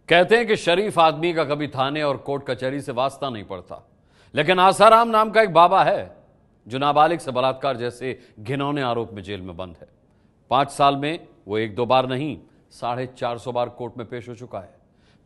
कहते हैं कि शरीफ आदमी का कभी थाने और कोर्ट कचहरी से वास्ता नहीं पड़ता, लेकिन आसाराम नाम का एक बाबा है जो नाबालिग से बलात्कार जैसे घिनौने आरोप में जेल में बंद है। 5 साल में वो 1-2 बार नहीं 450 बार कोर्ट में पेश हो चुका है,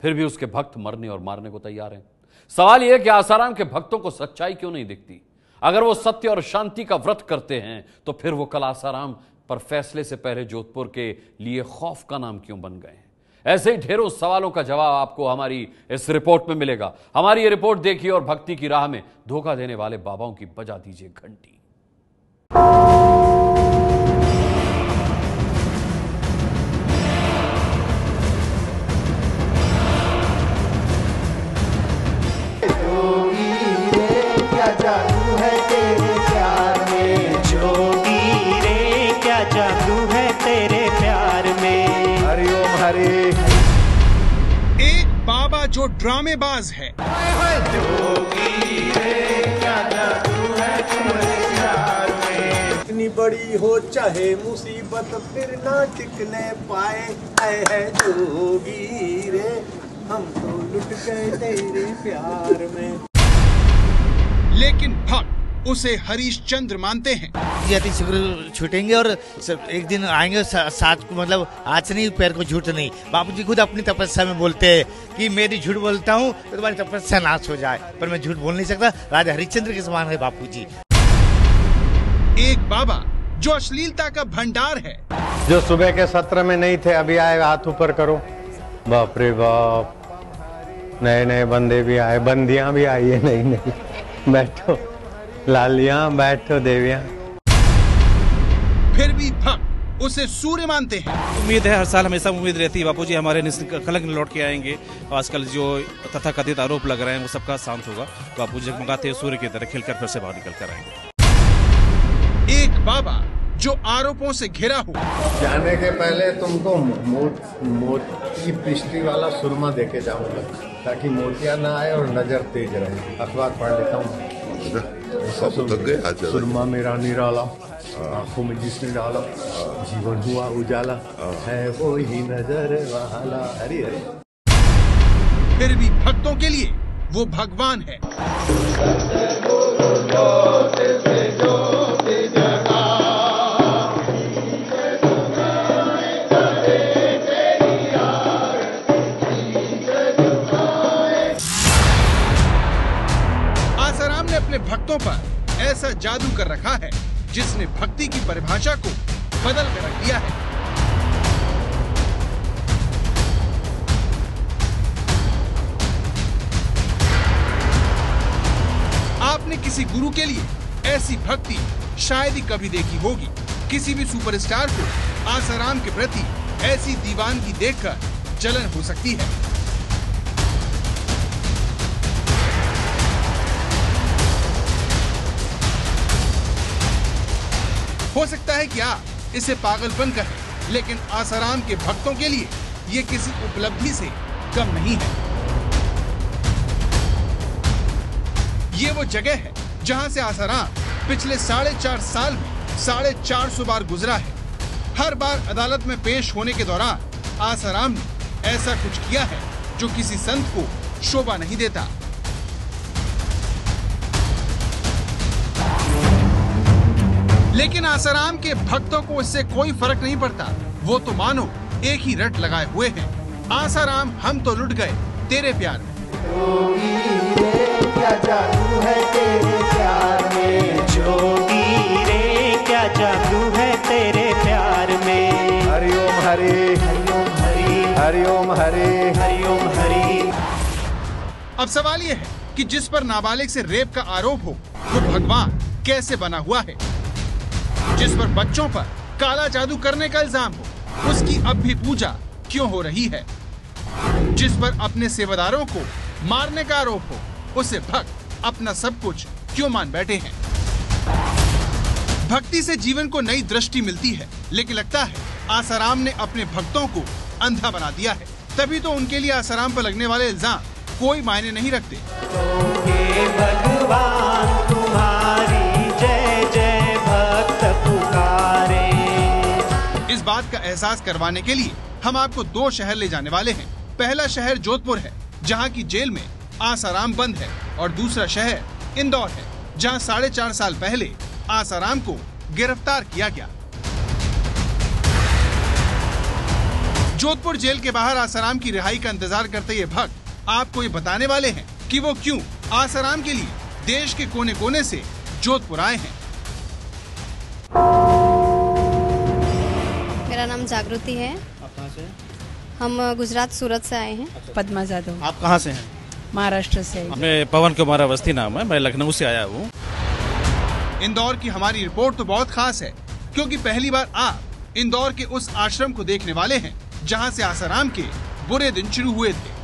फिर भी उसके भक्त मरने और मारने को तैयार हैं। सवाल यह है कि आसाराम के भक्तों को सच्चाई क्यों नहीं दिखती? अगर वो सत्य और शांति का व्रत करते हैं तो फिर वो कल आसाराम पर फैसले से पहले जोधपुर के लिए खौफ का नाम क्यों बन गए हैं? ऐसे ही ढेरों सवालों का जवाब आपको हमारी इस रिपोर्ट में मिलेगा। हमारी ये रिपोर्ट देखिए और भक्ति की राह में धोखा देने वाले बाबाओं की बजा दीजिए घंटी। क्या जादू है तेरे प्यार में, जोगी रे क्या जादू है तेरे प्यार में। हरिओम हरे। एक बाबा जो ड्रामेबाज है, जोगी रे क्या जादू है तुम्हारे प्यार में। इतनी बड़ी हो चाहे मुसीबत फिर ना टिकने पाए, है जोगी रे हम तो लुट गए तेरे प्यार में। लेकिन भक्त उसे हरीशचंद्र मानते हैं। यदि शीघ्र छूटेंगे और एक दिन आएंगे साथ को, मतलब आज से नहीं, पैर को झूठ नहीं। बापूजी खुद अपनी तपस्या में बोलते हैं कि मेरी झूठ बोलता हूँ तो तुम्हारी तपस्या नाश हो जाए, पर मैं झूठ बोल नहीं सकता। राजा हरिश्चंद्र के समान है बापूजी। एक बाबा जो अश्लीलता का भंडार है, जो सुबह के सत्र में नहीं थे अभी आए, हाथ ऊपर करो। बाप रे बाप, नए नए बंदे भी आए, बंदियां भी आई है नई नई। बैठो लालियां, बैठो देवियां। फिर भी भक्त उसे सूर्य मानते हैं। उम्मीद है, हर साल हमेशा उम्मीद रहती है बापूजी हमारे कलंक लौट के आएंगे। आजकल जो तथाकथित आरोप लग रहे हैं वो सबका शांत होगा। बापूजी जगमगाते हैं सूर्य की तरह खिलकर फिर से बाहर निकल कर आएंगे। एक बाबा जो आरोपों से घिरा हो, जाने के पहले तुमको मोती पृष्टि वाला सुरमा देके जाऊंगा ताकि मोतिया ना आए और नजर तेज रहे। अखबार पढ़ लेता हूँ। सुरमा मेरा निराला, आंखों में जिसने डाला, जीवन हुआ उजाला, है वो ही नजर वाला। हरी हरी। फिर भी भक्तों के लिए वो भगवान है। आसाराम ने अपने भक्तों पर ऐसा जादू कर रखा है जिसने भक्ति की परिभाषा को बदल कर रख दिया है। आपने किसी गुरु के लिए ऐसी भक्ति शायद ही कभी देखी होगी। किसी भी सुपरस्टार को आसाराम के प्रति ऐसी दीवानगी देखकर जलन हो सकती है। हो सकता है कि आप इसे पागलपन कहें, लेकिन आसाराम के भक्तों के लिए ये किसी उपलब्धि से कम नहीं है। ये वो जगह है जहां से आसाराम पिछले 4.5 साल में 450 बार गुजरा है। हर बार अदालत में पेश होने के दौरान आसाराम ने ऐसा कुछ किया है जो किसी संत को शोभा नहीं देता। लेकिन आसाराम के भक्तों को इससे कोई फर्क नहीं पड़ता। वो तो मानो एक ही रट लगाए हुए हैं। आसाराम हम तो लुट गए तेरे प्यार में। जोगी रे क्या जादू है तेरे प्यार में, जोगी रे क्या जादू है तेरे प्यार में। हरिओम हरे। हरिओम हरि, हरिओम हरे। हरिओम हरि। अब सवाल ये है कि जिस पर नाबालिग से रेप का आरोप हो वो भगवान कैसे बना हुआ है? जिस पर बच्चों पर काला जादू करने का इल्जाम हो उसकी अब भी पूजा क्यों हो रही है? जिस पर अपने सेवादारों को मारने का आरोप हो उसे भक्त अपना सब कुछ क्यों मान बैठे हैं? भक्ति से जीवन को नई दृष्टि मिलती है, लेकिन लगता है आसाराम ने अपने भक्तों को अंधा बना दिया है। तभी तो उनके लिए आसाराम पर लगने वाले इल्जाम कोई मायने नहीं रखते। भगवान तुम्हारी जय जय भक्त पुकारे। इस बात का एहसास करवाने के लिए हम आपको 2 शहर ले जाने वाले हैं। पहला शहर जोधपुर है, जहां की जेल में आसाराम बंद है, और दूसरा शहर इंदौर है, जहां 4.5 साल पहले आसाराम को गिरफ्तार किया गया। जोधपुर जेल के बाहर आसाराम की रिहाई का इंतजार करते ये भक्त आपको ये बताने वाले हैं कि वो क्यों आसाराम के लिए देश के कोने कोने से जोधपुर आए हैं। मेरा नाम जागृति है। आप कहाँ से हैं? हम गुजरात सूरत से आए हैं। पद्मा जाधव। आप कहाँ से हैं? महाराष्ट्र से। मैं पवन कुमार अवस्थी नाम है, मैं लखनऊ से आया हूँ। इंदौर की हमारी रिपोर्ट तो बहुत खास है, क्योंकि पहली बार आप इंदौर के उस आश्रम को देखने वाले हैं जहां से आसाराम के बुरे दिन शुरू हुए थे।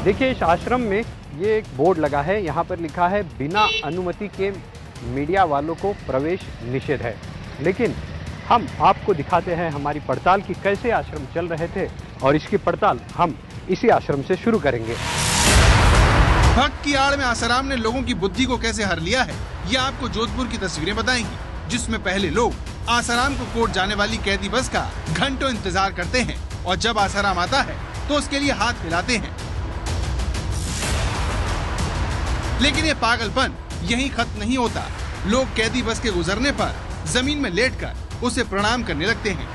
देखिए, इस आश्रम में ये एक बोर्ड लगा है, यहाँ पर लिखा है बिना अनुमति के मीडिया वालों को प्रवेश निषेध है। लेकिन हम आपको दिखाते हैं हमारी पड़ताल की कैसे आश्रम चल रहे थे, और इसकी पड़ताल हम इसी आश्रम से शुरू करेंगे। भक्त की आड़ में आसाराम ने लोगों की बुद्धि को कैसे हर लिया है, ये आपको जोधपुर की तस्वीरें बताएंगी, जिसमें पहले लोग आसाराम को कोर्ट जाने वाली कैदी बस का घंटों इंतजार करते हैं, और जब आसाराम आता है तो उसके लिए हाथ मिलाते हैं। लेकिन ये पागलपन यहीं खत्म नहीं होता। लोग कैदी बस के गुजरने पर जमीन में लेटकर उसे प्रणाम करने लगते हैं।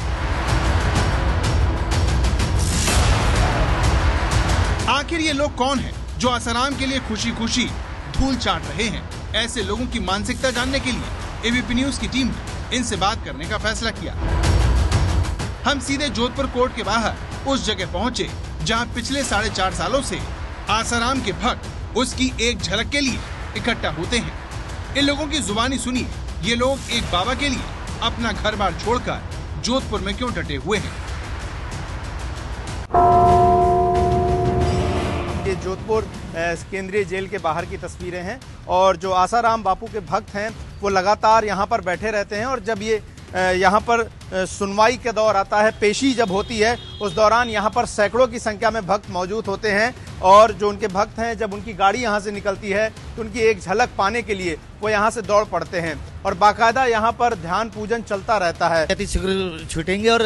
आखिर ये लोग कौन हैं जो आसाराम के लिए खुशी खुशी धूल चाट रहे हैं? ऐसे लोगों की मानसिकता जानने के लिए एबीपी न्यूज की टीम ने इनसे बात करने का फैसला किया। हम सीधे जोधपुर कोर्ट के बाहर उस जगह पहुंचे जहां पिछले 4.5 सालों से आसाराम के भक्त उसकी एक झलक के लिए इकट्ठा होते हैं। इन लोगों की जुबानी सुनिए, ये लोग एक बाबा के लिए अपना घर बार छोड़कर जोधपुर में क्यों डटे हुए हैं। ये जोधपुर केंद्रीय जेल के बाहर की तस्वीरें हैं, और जो आसाराम बापू के भक्त हैं वो लगातार यहाँ पर बैठे रहते हैं, और जब ये यहाँ पर सुनवाई का दौर आता है, पेशी जब होती है, उस दौरान यहाँ पर सैकड़ों की संख्या में भक्त मौजूद होते हैं। और जो उनके भक्त हैं, जब उनकी गाड़ी यहाँ से निकलती है तो उनकी एक झलक पाने के लिए वो यहाँ से दौड़ पड़ते हैं, और बाकायदा यहाँ पर ध्यान पूजन चलता रहता है। अति शीघ्र छूटेंगे और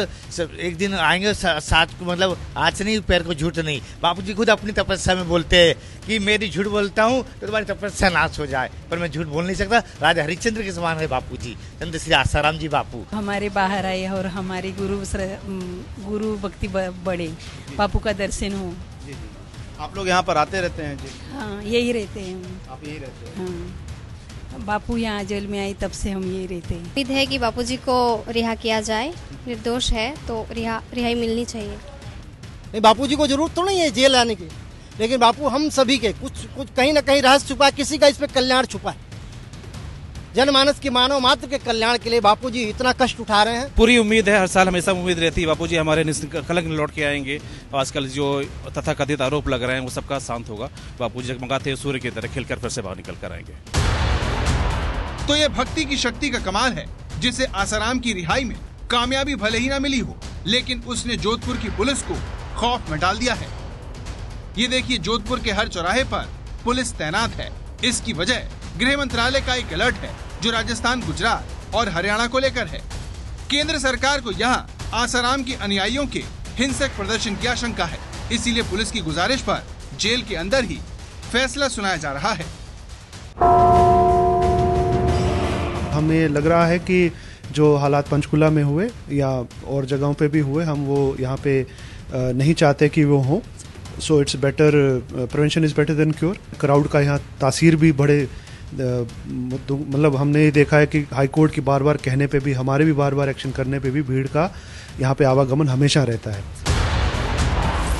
एक दिन आएंगे साथ को, मतलब आज नहीं पैर को झूठ नहीं। बापूजी खुद अपनी तपस्या में बोलते हैं कि मेरी झूठ बोलता हूँ तो तुम्हारी तपस्या नाश हो जाए, पर मैं झूठ बोल नहीं सकता। राजा हरिश्चंद्र के समान है बापूजी, चंद्र श्री आसाराम जी बापू हमारे बाहर आए और हमारे गुरु भक्ति बड़े बापू का दर्शन हो। आप लोग यहाँ पर आते रहते हैं जी? हाँ, यही रहते हैं। आप यही रहते हैं? हाँ, बापू यहाँ जेल में आए तब से हम यही रहते हैं। उम्मीद है कि बापूजी को रिहा किया जाए, निर्दोष है तो रिहाई मिलनी चाहिए। नहीं, बापूजी को जरूरत तो नहीं है जेल आने की, लेकिन बापू हम सभी के कुछ कहीं ना कहीं रहस्य छुपा है, किसी का इसमें कल्याण छुपा है। जनमानस की मानव मात्र के कल्याण के लिए बापूजी इतना कष्ट उठा रहे हैं। पूरी उम्मीद है, हर साल हमेशा उम्मीद रहती है बापूजी हमारे कलंक लौट के आएंगे। आजकल जो तथाकथित आरोप लग रहे हैं वो सबका शांत होगा। बापूजी जगमगाते हैं सूर्य की तरह खिलकर फिर से बाहर निकल कर आएंगे। तो ये भक्ति की शक्ति का कमाल है, जिसे आसाराम की रिहाई में कामयाबी भले ही न मिली हो, लेकिन उसने जोधपुर की पुलिस को खौफ में डाल दिया है। ये देखिए, जोधपुर के हर चौराहे पर पुलिस तैनात है। इसकी वजह गृह मंत्रालय का एक अलर्ट है, जो राजस्थान, गुजरात और हरियाणा को लेकर है। केंद्र सरकार को यहाँ आसाराम के अनुयायियों के हिंसक प्रदर्शन की आशंका है, इसीलिए पुलिस की गुजारिश पर जेल के अंदर ही फैसला सुनाया जा रहा है। हमें लग रहा है कि जो हालात पंचकुला में हुए या और जगहों पे भी हुए, हम वो यहाँ पे नहीं चाहते कि वो हो। So it's better, prevention is better than cure. Crowd का यहाँ तासीर भी बड़े, मतलब हमने ये देखा है कि हाई कोर्ट की बार बार कहने पे भी, हमारे भी बार बार एक्शन करने पे भी भीड़ का यहाँ पे आवागमन हमेशा रहता है।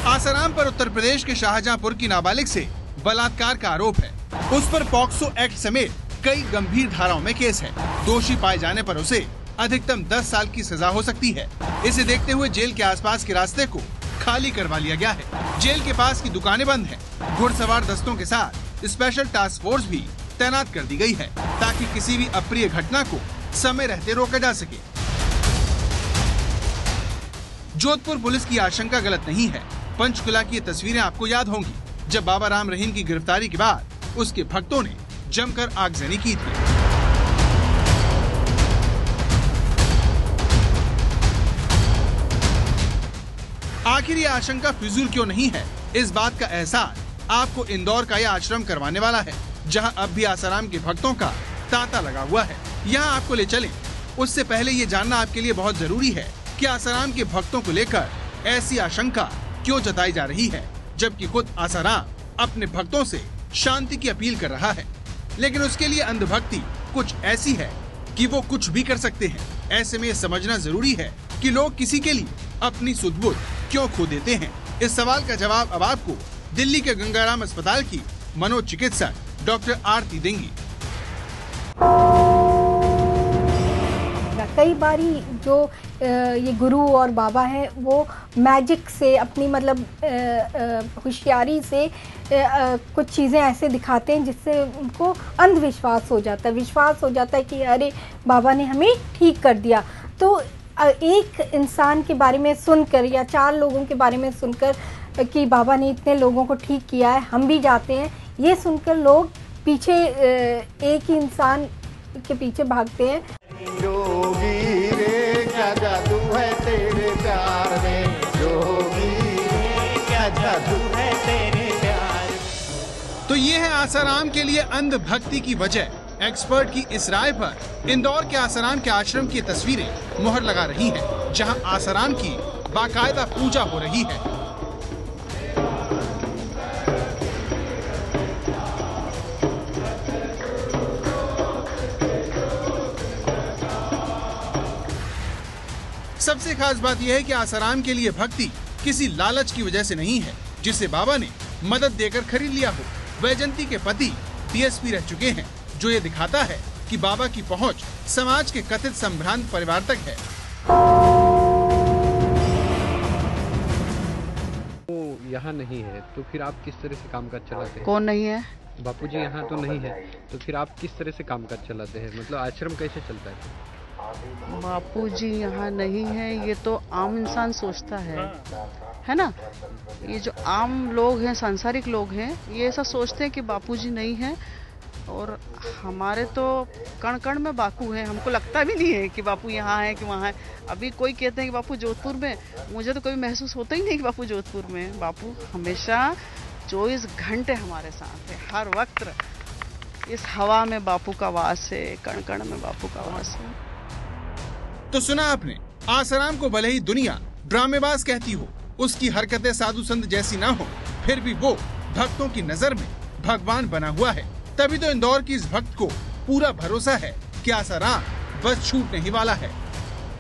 आसाराम पर उत्तर प्रदेश के शाहजहांपुर की नाबालिग से बलात्कार का आरोप है। उस पर पॉक्सो एक्ट समेत कई गंभीर धाराओं में केस है। दोषी पाए जाने पर उसे अधिकतम 10 साल की सजा हो सकती है। इसे देखते हुए जेल के आसपास के रास्ते को खाली करवा लिया गया है। जेल के पास की दुकानें बंद हैं। घुड़सवार दस्तों के साथ स्पेशल टास्क फोर्स भी तैनात कर दी गई है, ताकि किसी भी अप्रिय घटना को समय रहते रोका जा सके। जोधपुर पुलिस की आशंका गलत नहीं है। पंचकुला की ये तस्वीरें आपको याद होंगी, जब बाबा राम रहीम की गिरफ्तारी के बाद उसके भक्तों ने जमकर आगजनी की थी। आखिर ये आशंका फिजूल क्यों नहीं है? इस बात का एहसास आपको इंदौर का यह आश्रम करवाने वाला है, जहां अब भी आसाराम के भक्तों का तांता लगा हुआ है। यहाँ आपको ले चलें। उससे पहले ये जानना आपके लिए बहुत जरूरी है कि आसाराम के भक्तों को लेकर ऐसी आशंका क्यों जताई जा रही है, जबकि खुद आसाराम अपने भक्तों से शांति की अपील कर रहा है। लेकिन उसके लिए अंधभक्ति कुछ ऐसी है कि वो कुछ भी कर सकते हैं। ऐसे में समझना जरूरी है कि लोग किसी के लिए अपनी सुध-बुध क्यों खो देते हैं। इस सवाल का जवाब अब आपको दिल्ली के गंगाराम अस्पताल की मनोचिकित्सक डॉक्टर आरती देंगी। कई बारी जो ये गुरु और बाबा हैं वो मैजिक से अपनी मतलब होशियारी से कुछ चीज़ें ऐसे दिखाते हैं जिससे उनको अंधविश्वास हो जाता है, विश्वास हो जाता है कि अरे बाबा ने हमें ठीक कर दिया। तो एक इंसान के बारे में सुनकर या 4 लोगों के बारे में सुनकर कि बाबा ने इतने लोगों को ठीक किया है, हम भी जाते हैं, ये सुनकर लोग पीछे एक ही इंसान के पीछे भागते हैं। जोगी रे क्या जादू है तेरे प्यार में, जोगी रे क्या जादू है तेरे प्यार में। तो ये है आसाराम के लिए अंधभक्ति की वजह। एक्सपर्ट की इस राय पर इंदौर के आसाराम के आश्रम की तस्वीरें मुहर लगा रही हैं, जहां आसाराम की बाकायदा पूजा हो रही है। सबसे खास बात यह है कि आसाराम के लिए भक्ति किसी लालच की वजह से नहीं है, जिसे बाबा ने मदद देकर खरीद लिया हो। वैजंती के पति डीएसपी रह चुके हैं, जो ये दिखाता है कि बाबा की पहुंच समाज के कथित संभ्रांत परिवार तक है। वो यहाँ नहीं है तो फिर आप किस तरह से कामकाज चलाते हैं? कौन नहीं है? बापूजी यहाँ तो नहीं है, तो फिर आप किस तरह से कामकाज चलाते हैं? मतलब आश्रम कैसे चलता है? बापूजी यहाँ नहीं है ये तो आम इंसान सोचता है ना। ये जो आम लोग हैं, सांसारिक लोग हैं, ये ऐसा सोचते हैं कि बापूजी नहीं है, और हमारे तो कण कण में बापू है। हमको लगता भी नहीं है कि बापू यहाँ है कि वहाँ है। अभी कोई कहते हैं कि बापू जोधपुर में, मुझे तो कभी महसूस होता ही नहीं कि बापू जोधपुर में है। बापू हमेशा 24 घंटे हमारे साथ है, हर वक्त इस हवा में बापू का वास है, कण कण में बापू का वास है। तो सुना आपने, आसाराम को भले ही दुनिया ड्रामेबाज कहती हो, उसकी हरकतें साधु संत जैसी ना हो, फिर भी वो भक्तों की नजर में भगवान बना हुआ है। तभी तो इंदौर की इस भक्त को पूरा भरोसा है कि आसाराम बस छूटने ही वाला है।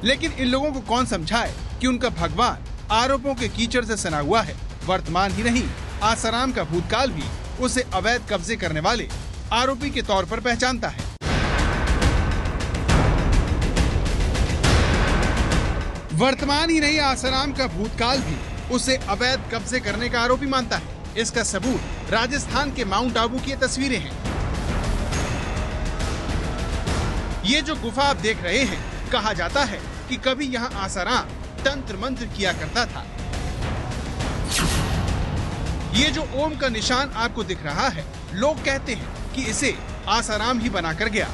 लेकिन इन लोगों को कौन समझाए कि उनका भगवान आरोपों के कीचड़ से सना हुआ है। वर्तमान ही नहीं, आसाराम का भूतकाल भी उसे अवैध कब्जे करने वाले आरोपी के तौर पर पहचानता है। वर्तमान ही नहीं, आसाराम का भूतकाल भी उसे अवैध कब्जे करने का आरोपी मानता है। इसका सबूत राजस्थान के माउंट आबू की तस्वीरें हैं। ये जो गुफा आप देख रहे हैं, कहा जाता है कि कभी यहाँ आसाराम तंत्र मंत्र किया करता था। ये जो ओम का निशान आपको दिख रहा है, लोग कहते हैं कि इसे आसाराम ही बनाकर गया।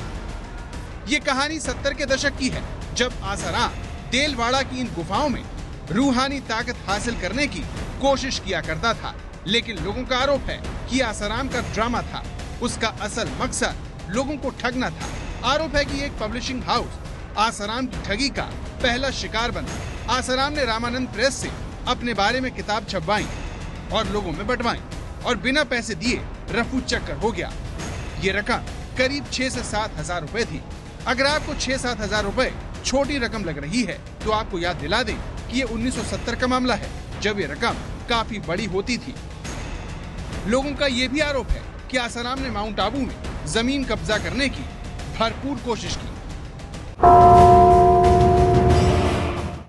ये कहानी 70 के दशक की है, जब आसाराम देलवाड़ा की इन गुफाओं में रूहानी ताकत हासिल करने की कोशिश किया करता था। लेकिन लोगों का आरोप है कि आसाराम का ड्रामा था। उसका असल मकसद लोगों को ठगना था। आरोप है कि एक पब्लिशिंग हाउस आसाराम की ठगी का पहला शिकार बना। आसाराम ने रामानंद प्रेस से अपने बारे में किताब छपवाई और लोगों में बंटवाई, और बिना पैसे दिए रफू चक्कर हो गया। ये रकम करीब 6 से 7 हजार रुपए थी। अगर आपको 6-7 हजार रुपए छोटी रकम लग रही है, तो आपको याद दिला दें कि ये 1970 का मामला है, जब ये रकम काफी बड़ी होती थी। लोगों का ये भी आरोप है कि आसाराम ने माउंट आबू में जमीन कब्जा करने की भरपूर कोशिश की।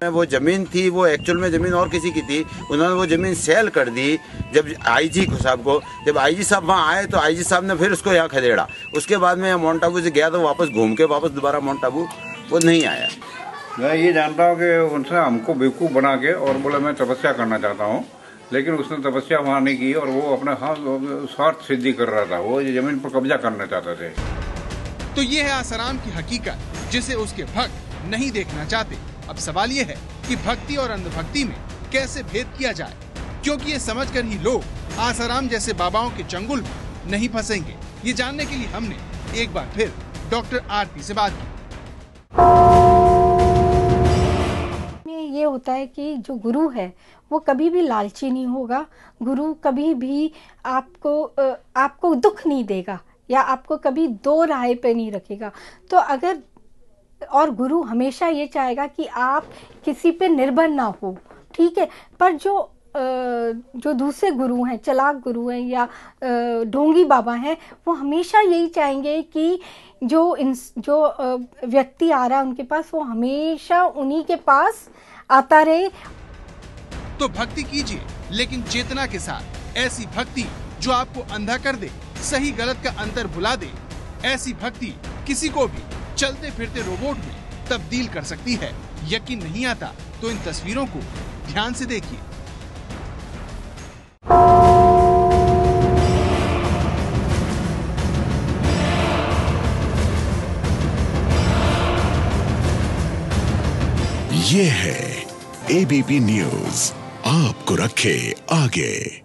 वो जमीन थी, वो एक्चुअल में जमीन और किसी की थी। उन्होंने वो जमीन सेल कर दी जब आईजी साहब को। जब आईजी साहब वहाँ आए तो आईजी साहब ने फिर उसको यहाँ खदेड़ा। उसके बाद में माउंट आबू से गया तो वापस घूम के वापस दोबारा माउंट आबू वो नहीं आया। मैं ये जानता हूँ कि उनसे हमको बेवकूफ़ बना के और बोला मैं तपस्या करना चाहता हूँ, लेकिन उसने तपस्या वहाँ नहीं की और वो अपने स्वार्थ सिद्धि कर रहा था। वो जमीन पर कब्जा करना चाहते थे। तो ये है आसाराम की हकीकत, जिसे उसके भक्त नहीं देखना चाहते। अब सवाल ये है कि भक्ति और अंधभक्ति में कैसे भेद किया जाए, क्योंकि ये समझकर ही लोग आसाराम जैसे बाबाओं के चंगुल में नहीं फंसेंगे। ये जानने के लिए हमने एक बार फिर डॉक्टर आरती से बात की। ये होता है कि जो गुरु है वो कभी भी लालची नहीं होगा। गुरु कभी भी आपको दुख नहीं देगा या आपको कभी दो राह पे नहीं रखेगा। तो अगर और गुरु हमेशा ये चाहेगा कि आप किसी पे निर्भर ना हो, ठीक है। पर जो दूसरे गुरु हैं, चलाक गुरु हैं या ढोंगी बाबा हैं, वो हमेशा यही चाहेंगे कि जो व्यक्ति आ रहा है उनके पास, वो हमेशा उन्हीं के पास आता रहे। तो भक्ति कीजिए, लेकिन चेतना के साथ। ऐसी भक्ति जो आपको अंधा कर दे, सही गलत का अंतर भुला दे। ऐसी भक्ति किसी को भी चलते फिरते रोबोट में तब्दील कर सकती है। यकीन नहीं आता तो इन तस्वीरों को ध्यान से देखिए। ये है एबीपी न्यूज़, आपको रखे आगे।